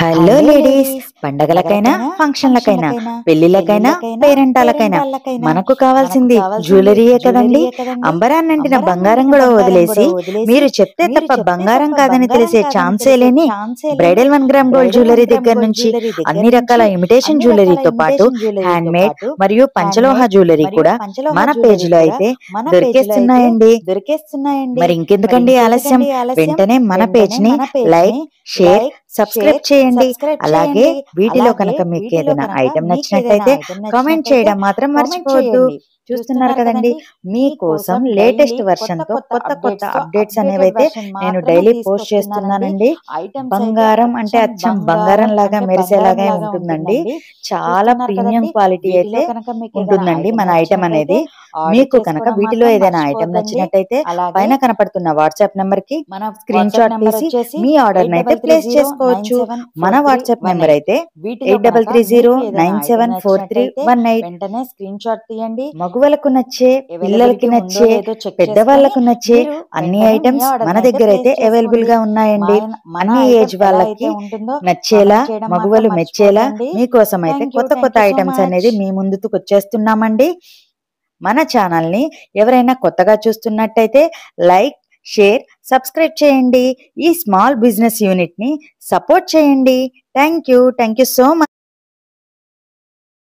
Hello ladies, పండగలకైనా ఫంక్షన్లకైనా పెళ్లిళ్ళకైనా పేరెంటాలకైనా మనకు కావాల్సింది జ్యువెలరీయే కదండి. అంబరాన్నంటిన బంగారం కూడా వదిలేసి మీరు చెప్తే తప్ప బంగారం కాదని తెలిసే ఛాన్సే లేని బ్రైడల్ 1 గ్రామ్ గోల్డ్ జ్యువెలరీ దగ్గర నుంచి అన్ని రకాల ఇమిటేషన్ జ్యువెలరీతో పాటు హ్యాండ్ మేడ్ మరియు పంచలోహ జ్యువెలరీ కూడా మన పేజీలో అయితే దొరికేస్తున్నాయండి. మరి ఇంకెందుకండి ఆలస్యం, వెంటనే మన పేజ్ ని లైక్, షేర్, సబ్స్క్రైబ్ చేయండి. అలాగే వీటిలో కనుక మీకు ఏదైనా ఐటమ్ నచ్చినట్లయితే కామెంట్ చేయడం మాత్రం మర్చిపోవద్దు. చూస్తున్నారు కదండి, మీకోసం లేటెస్ట్ వర్షన్ తో కొత్త కొత్త అప్డేట్స్ అనేవైతే నేను డైలీ పోస్ట్ చేస్తున్నానండి. బంగారం అంటే అచ్చం బంగారం లాగా మెరిసేలాగా ఉంటుందండి. చాలా ప్రీమియం క్వాలిటీ అయితే ఉంటుందండి మన ఐటమ్ అనేది. మీకు కనుక వీటిలో ఏదైనా ఐటమ్ నచ్చినట్టయితే పైన కనపడుతున్న వాట్సాప్ నెంబర్ కి స్క్రీన్ షాట్ తీసి మీ ఆర్డర్ అయితే ప్లేస్ చేసుకోవచ్చు. మన వాట్సాప్ నెంబర్ అయితే 8330974318. వెంటనే స్క్రీన్ షాట్ తీయండి. మగువలకు నచ్చే, పిల్లలకి నచ్చే, పెద్దవాళ్లకు నచ్చే అన్ని ఐటమ్స్ మన దగ్గర అయితే అవైలబుల్ గా ఉన్నాయండి. అన్ని ఏజ్ వాళ్ళకి నచ్చేలా, మగువలు మెచ్చేలా మీకోసం అయితే కొత్త కొత్త ఐటమ్స్ అనేది మీ ముందుకు వచ్చేస్తున్నామండి. మన ఛానల్ ని ఎవరైనా కొత్తగా చూస్తున్నట్టయితే లైక్, షేర్, సబ్స్క్రైబ్ చేయండి. ఈ స్మాల్ బిజినెస్ యూనిట్ ని సపోర్ట్ చేయండి. Thank you so much.